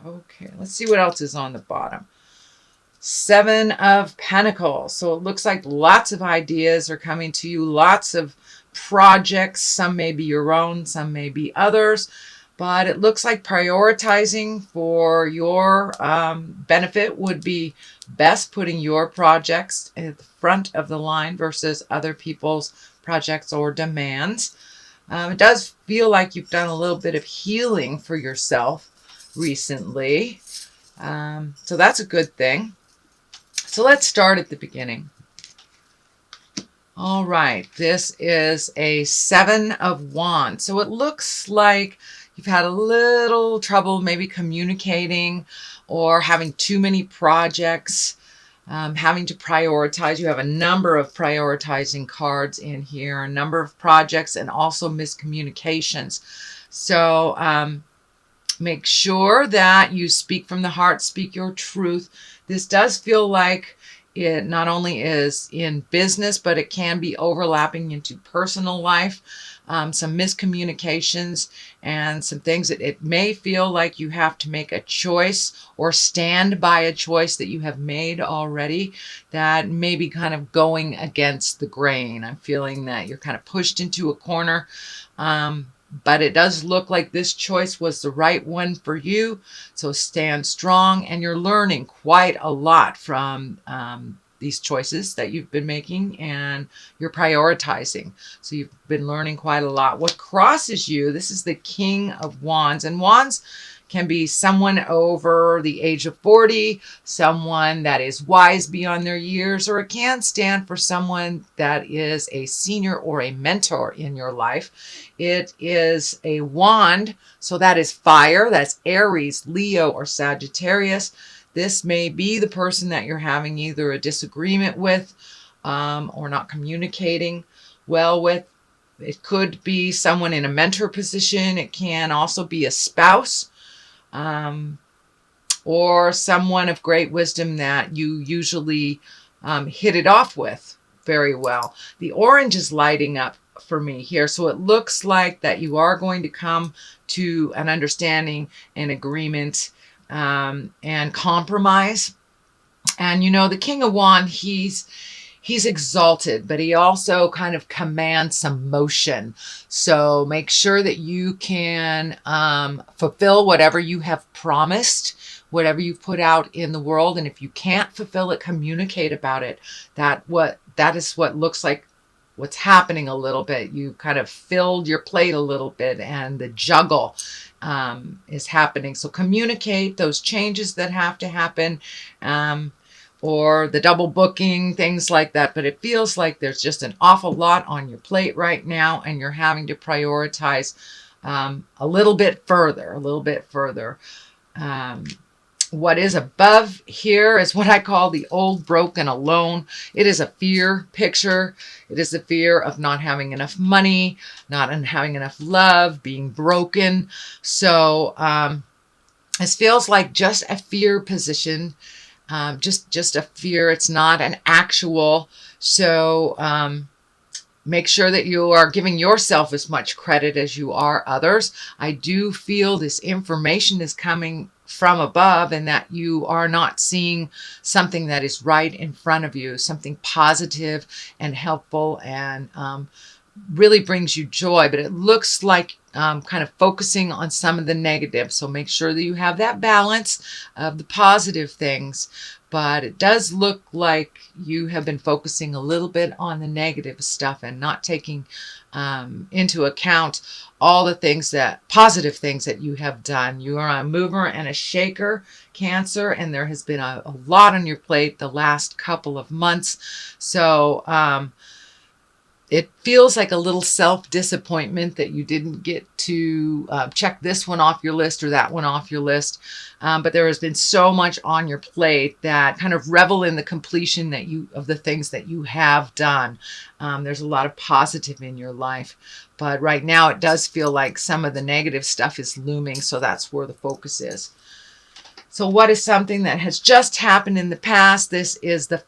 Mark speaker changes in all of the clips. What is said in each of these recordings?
Speaker 1: Okay, let's see what else is on the bottom. Seven of Pentacles. So it looks like lots of ideas are coming to you, lots of projects. Some may be your own, some may be others. But it looks like prioritizing for your benefit would be best, putting your projects at the front of the line versus other people's projects or demands. It does feel like you've done a little bit of healing for yourself recently. So that's a good thing. So let's start at the beginning. All right, this is a Seven of Wands. So it looks like you've had a little trouble maybe communicating or having too many projects, having to prioritize. You have a number of prioritizing cards in here, a number of projects, and also miscommunications. So make sure that you speak from the heart, speak your truth. This does feel like it not only is in business, but it can be overlapping into personal life. Some miscommunications and some things that it may feel like you have to make a choice or stand by a choice that you have made already that may be kind of going against the grain. I'm feeling that you're kind of pushed into a corner. But it does look like this choice was the right one for you. So stand strong, and you're learning quite a lot from these choices that you've been making, and you're prioritizing. So you've been learning quite a lot. What crosses you, this is the King of Wands, and Wands can be someone over the age of 40, someone that is wise beyond their years, or it can stand for someone that is a senior or a mentor in your life. It is a wand, so that is fire. That's Aries, Leo, or Sagittarius. This may be the person that you're having either a disagreement with or not communicating well with. It could be someone in a mentor position. It can also be a spouse. Or someone of great wisdom that you usually hit it off with very well. The orange is lighting up for me here. So it looks like that you are going to come to an understanding and agreement and compromise. And you know, the King of Wands, he's exalted, but he also kind of commands some motion. So make sure that you can fulfill whatever you have promised, whatever you've put out in the world. And if you can't fulfill it, communicate about it. That is what looks like what's happening a little bit. You kind of filled your plate a little bit, and the juggle is happening. So communicate those changes that have to happen. Or the double booking, things like that. But it feels like there's just an awful lot on your plate right now, and you're having to prioritize a little bit further. What is above here is what I call the old, broken, alone. It is a fear picture. It is the fear of not having enough money, not having enough love, being broken. So this feels like just a fear position. Just a fear. It's not an actual. So make sure that you are giving yourself as much credit as you are others. I do feel this information is coming from above, and that you are not seeing something that is right in front of you, something positive and helpful and really brings you joy. But it looks like kind of focusing on some of the negatives. So make sure that you have that balance of the positive things. But it does look like you have been focusing a little bit on the negative stuff and not taking into account all the positive things that you have done. You are a mover and a shaker, Cancer, and there has been a lot on your plate the last couple of months. So it feels like a little self-disappointment that you didn't get to check this one off your list or that one off your list. But there has been so much on your plate that kind of revel in the completion of the things that you have done. There's a lot of positive in your life. But right now it does feel like some of the negative stuff is looming. So that's where the focus is. So what is something that has just happened in the past? This is the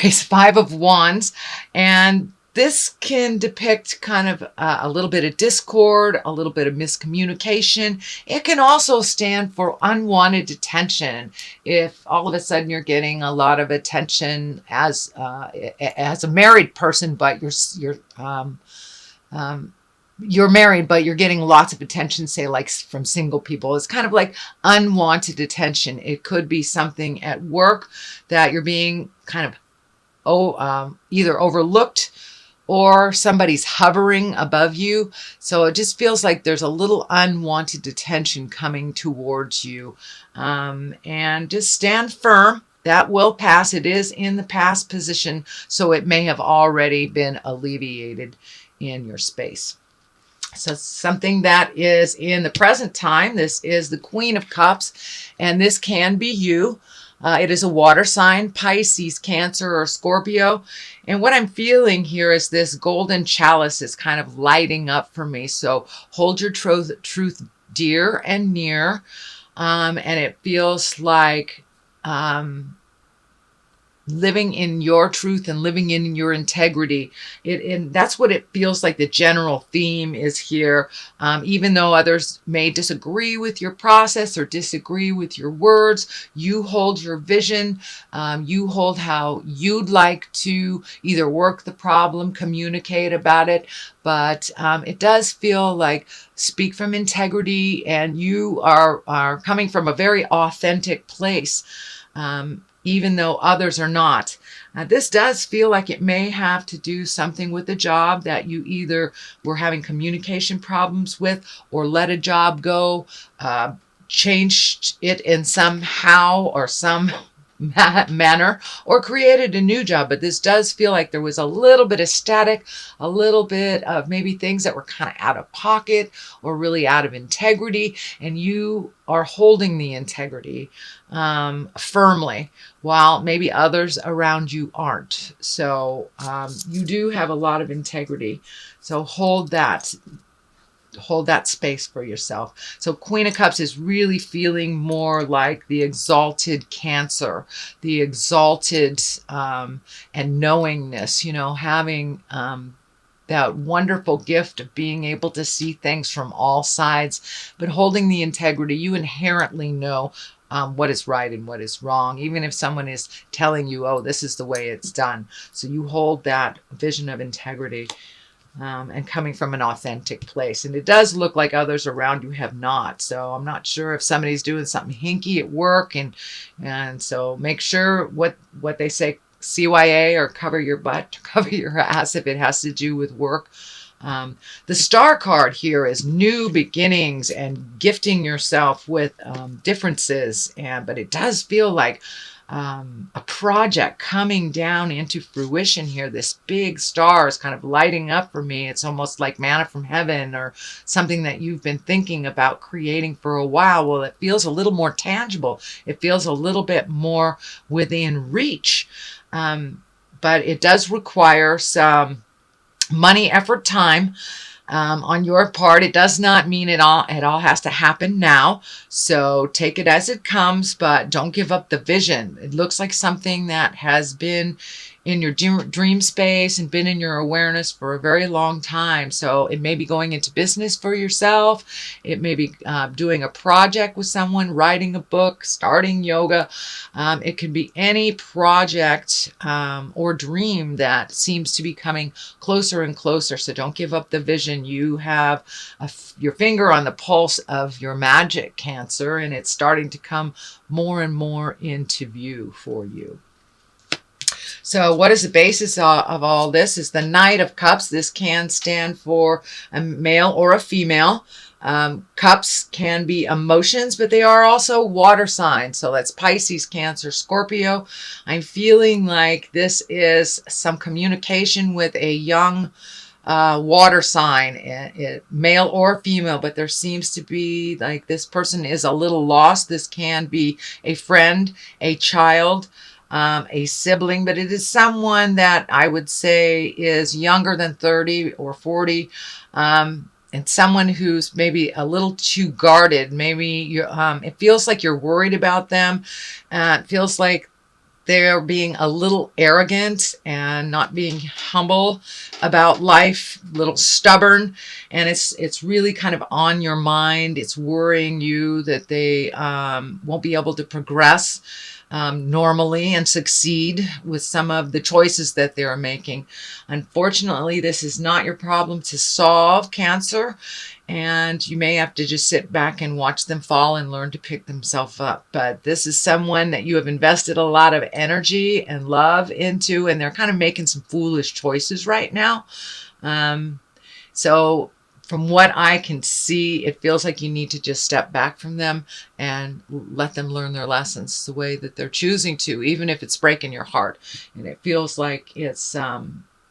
Speaker 1: it's Five of Wands, and This can depict kind of a little bit of discord, a little bit of miscommunication. It can also stand for unwanted attention. If all of a sudden you're getting a lot of attention as a married person, but you're married, but you're getting lots of attention, say like from single people. It's kind of like unwanted attention. It could be something at work that you're being kind of either overlooked or somebody's hovering above you. So it just feels like there's a little unwanted attention coming towards you. And just stand firm. That will pass. It is in the past position, so it may have already been alleviated in your space. So something that is in the present time, this is the Queen of Cups, and this can be you. It is a water sign, Pisces, Cancer, or Scorpio. And what I'm feeling here is this golden chalice is kind of lighting up for me. So hold your truth dear and near. And it feels like living in your truth and living in your integrity. And that's what it feels like the general theme is here. Even though others may disagree with your process or disagree with your words, you hold your vision. You hold how you'd like to either work the problem, communicate about it. But it does feel like speak from integrity, and you are coming from a very authentic place. Even though others are not. This does feel like it may have to do something with the job that you either were having communication problems with, or let a job go, changed it in somehow or some manner, or created a new job. But this does feel like there was a little bit of static, a little bit of maybe things that were kind of out of pocket or really out of integrity, and you are holding the integrity firmly, while maybe others around you aren't. So you do have a lot of integrity. So hold that space for yourself. So Queen of Cups is really feeling more like the exalted Cancer, the exalted and knowingness, having that wonderful gift of being able to see things from all sides, but holding the integrity. You inherently know what is right and what is wrong, even if someone is telling you, oh, this is the way it's done. So you hold that vision of integrity and coming from an authentic place. And it does look like others around you have not. So I'm not sure if somebody's doing something hinky at work. And so make sure what they say, CYA, or cover your butt, cover your ass if it has to do with work. The star card here is new beginnings and gifting yourself with differences. But it does feel like a project coming down into fruition here. This big star is kind of lighting up for me. It's almost like manna from heaven, or something that you've been thinking about creating for a while. Well, it feels a little more tangible. It feels a little bit more within reach. But it does require some money, effort, time on your part. It does not mean it all has to happen now. So take it as it comes, but don't give up the vision. It looks like something that has been in your dream space and been in your awareness for a very long time. So it may be going into business for yourself. It may be doing a project with someone, writing a book, starting yoga. It could be any project or dream that seems to be coming closer and closer. So don't give up the vision. You have your finger on the pulse of your magic, Cancer, and it's starting to come more and more into view for you. So what is the basis of all this? Is the Knight of Cups. This can stand for a male or a female. Cups can be emotions, but they are also water signs. So that's Pisces, Cancer, Scorpio. I'm feeling like this is some communication with a young water sign, male or female, but there seems to be like this person is a little lost. This can be a friend, a child, a sibling, but it is someone that I would say is younger than 30 or 40, and someone who's maybe a little too guarded. Maybe it feels like you're worried about them. It feels like they're being a little arrogant and not being humble about life, a little stubborn, and it's really kind of on your mind. It's worrying you that they won't be able to progress normally and succeed with some of the choices that they're making. Unfortunately, this is not your problem to solve, Cancer, and you may have to just sit back and watch them fall and learn to pick themselves up. But this is someone that you have invested a lot of energy and love into, and they're kind of making some foolish choices right now. So from what I can see, it feels like you need to just step back from them and let them learn their lessons the way that they're choosing to, even if it's breaking your heart. And it feels like it's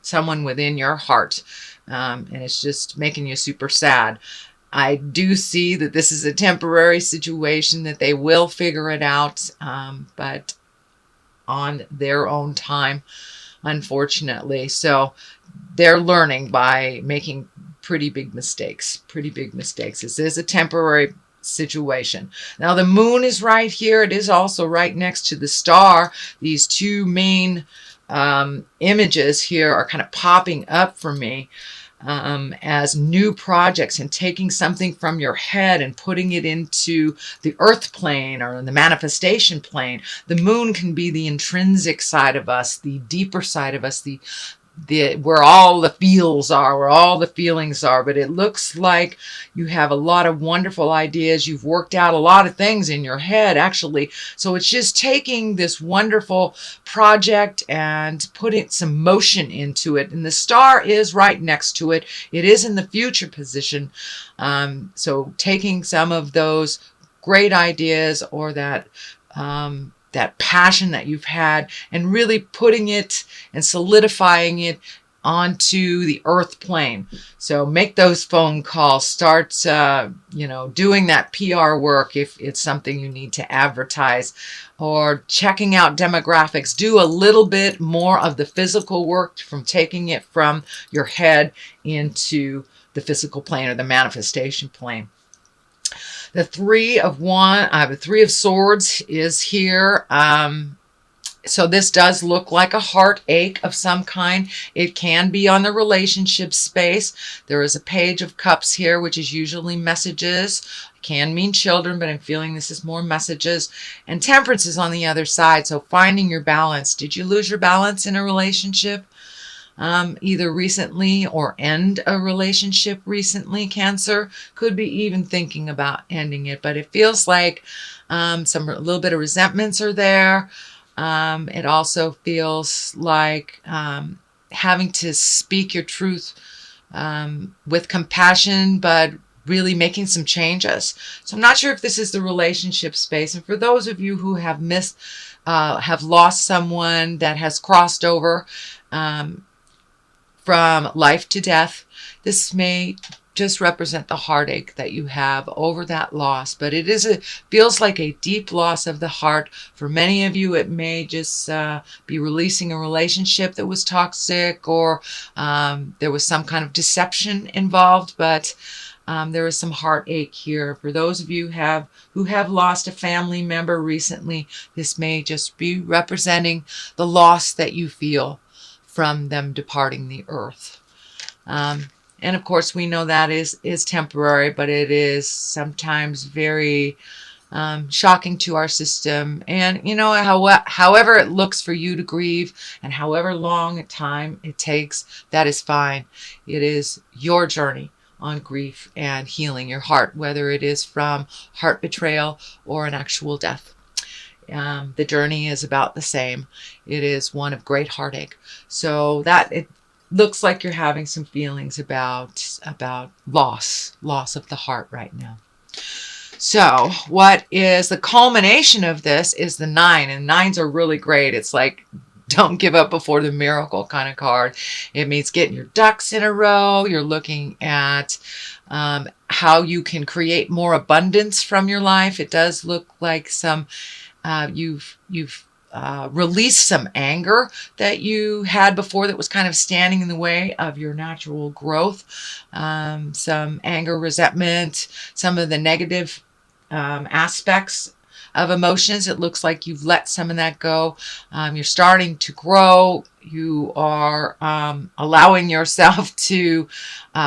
Speaker 1: someone within your heart, and it's just making you super sad. I do see that this is a temporary situation, that they will figure it out, but on their own time, unfortunately. So they're learning by making pretty big mistakes. This is a temporary situation. Now the moon is right here. It is also right next to the star. These two main images here are kind of popping up for me as new projects, and taking something from your head and putting it into the earth plane or the manifestation plane. The moon can be the intrinsic side of us, the deeper side of us, the where all the feels are, where all the feelings are. But it looks like you have a lot of wonderful ideas. You've worked out a lot of things in your head, actually. So it's just taking this wonderful project and putting some motion into it. And the star is right next to it. It is in the future position. So taking some of those great ideas, or that passion that you've had, and really putting it and solidifying it onto the earth plane. So make those phone calls, start doing that PR work if it's something you need to advertise, or checking out demographics. Do a little bit more of the physical work, from taking it from your head into the physical plane, or the manifestation plane. The Three of Swords is here. So this does look like a heartache of some kind. It can be on the relationship space. There is a Page of Cups here, which is usually messages. It can mean children, but I'm feeling this is more messages. And Temperance is on the other side, so finding your balance. Did you lose your balance in a relationship? Either recently, or end a relationship recently, Cancer. Could be even thinking about ending it, but it feels like a little bit of resentments are there. It also feels like having to speak your truth with compassion, but really making some changes. So I'm not sure if this is the relationship space. And for those of you who have have lost someone that has crossed over from life to death, this may just represent the heartache that you have over that loss. But it feels like a deep loss of the heart. For many of you, it may just be releasing a relationship that was toxic, or there was some kind of deception involved. But there is some heartache here. For those of you who have lost a family member recently, this may just be representing the loss that you feel from them departing the earth. And of course, we know that is temporary, but it is sometimes very shocking to our system. And however it looks for you to grieve, and however long time it takes, that is fine. It is your journey on grief and healing your heart, whether it is from heart betrayal or an actual death. The journey is about the same. It is one of great heartache. So that it looks like you're having some feelings about loss of the heart right now. So what is the culmination of this is the 9, and 9s are really great. It's like, don't give up before the miracle kind of card. It means getting your ducks in a row. You're looking at how you can create more abundance from your life. It does look like you've released some anger that you had before that was kind of standing in the way of your natural growth. Some anger, resentment, some of the negative aspects of emotions. It looks like you've let some of that go. You're starting to grow. You are allowing yourself to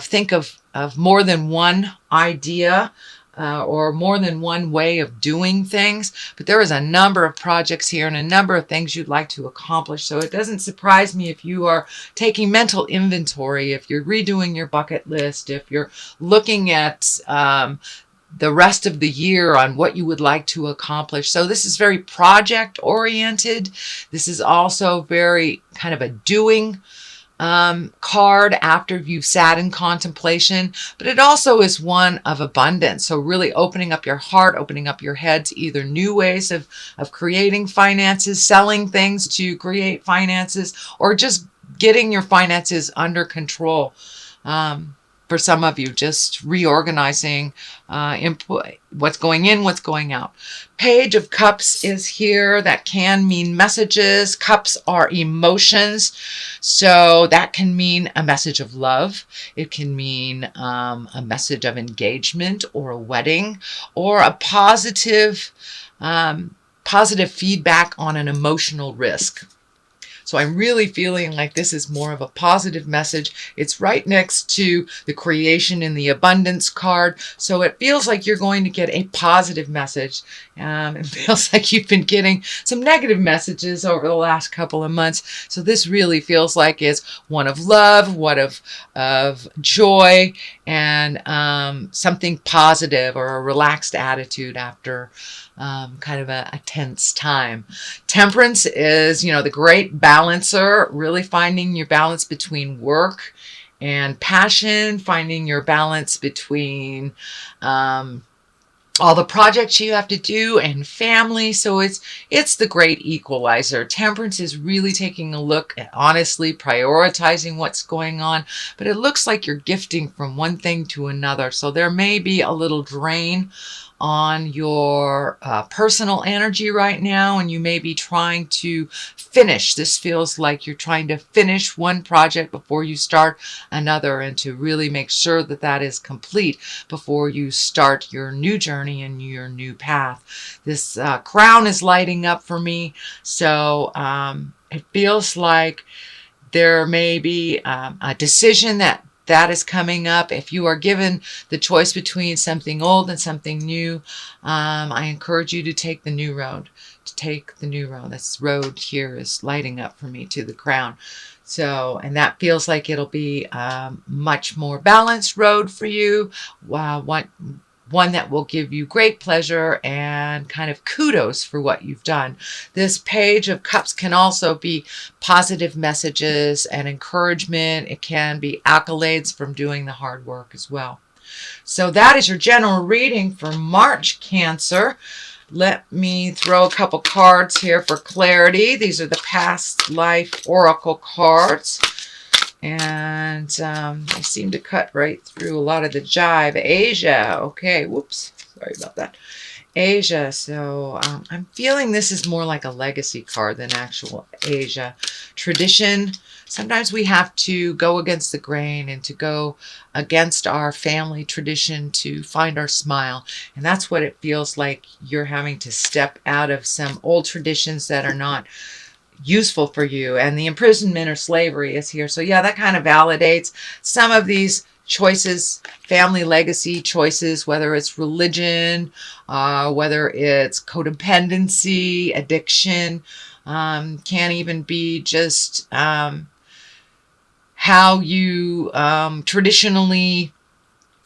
Speaker 1: think of more than one idea or more than one way of doing things. But there is a number of projects here and a number of things you'd like to accomplish. So it doesn't surprise me if you are taking mental inventory, if you're redoing your bucket list, if you're looking at the rest of the year on what you would like to accomplish. So this is very project oriented. This is also very kind of a doing card after you've sat in contemplation, but it also is one of abundance. So really opening up your heart, opening up your head to either new ways of creating finances, selling things to create finances, or just getting your finances under control. For some of you, just reorganizing input, what's going in, what's going out. Page of Cups is here. That can mean messages. Cups are emotions. So that can mean a message of love. It can mean a message of engagement or a wedding or a positive feedback on an emotional risk. So I'm really feeling like this is more of a positive message. It's right next to the creation and the abundance card. So it feels like you're going to get a positive message. It feels like you've been getting some negative messages over the last couple of months. So this really feels like it's one of love, one of joy, and something positive or a relaxed attitude after kind of a tense time. Temperance is, the great balancer, really finding your balance between work and passion, finding your balance between all the projects you have to do and family. So it's the great equalizer. Temperance is really taking a look at honestly prioritizing what's going on, but it looks like you're gifting from one thing to another. So there may be a little drain on your personal energy right now, and you may be trying to finish. This feels like you're trying to finish one project before you start another, and to really make sure that that is complete before you start your new journey and your new path. This crown is lighting up for me, so it feels like there may be a decision that is coming up. If you are given the choice between something old and something new, I encourage you to take the new road. This road here is lighting up for me to the crown. So, and that feels like it'll be a much more balanced road for you. One that will give you great pleasure and kind of kudos for what you've done. This Page of Cups can also be positive messages and encouragement. It can be accolades from doing the hard work as well. So that is your general reading for March, Cancer. Let me throw a couple cards here for clarity. These are the past life oracle cards. And they seem to cut right through a lot of the jive. Asia. Okay. Whoops. Sorry about that. Asia. So I'm feeling this is more like a legacy card than actual Asia. Tradition. Sometimes we have to go against the grain and to go against our family tradition to find our smile. And that's what it feels like. You're having to step out of some old traditions that are not useful for you, and the imprisonment or slavery is here. So yeah, that kind of validates some of these choices, family legacy choices, whether it's religion, whether it's codependency, addiction, can even be just how you traditionally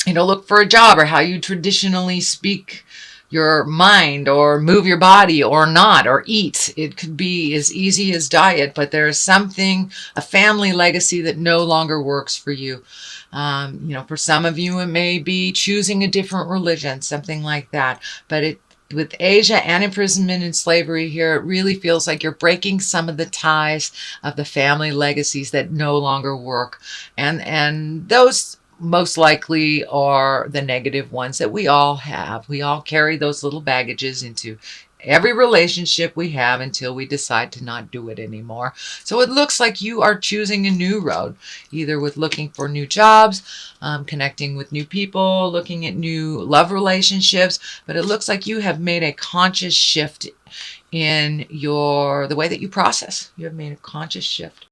Speaker 1: look for a job, or how you traditionally speak your mind or move your body or not, or eat. It could be as easy as diet, but there is something, a family legacy that no longer works for you. For some of you, it may be choosing a different religion, something like that. But with Asia and imprisonment and slavery here, it really feels like you're breaking some of the ties of the family legacies that no longer work. And those most likely are the negative ones that we all have. We all carry those little baggages into every relationship we have until we decide to not do it anymore. So it looks like you are choosing a new road, either with looking for new jobs, connecting with new people, looking at new love relationships. But it looks like you have made a conscious shift in the way that you process. You have made a conscious shift.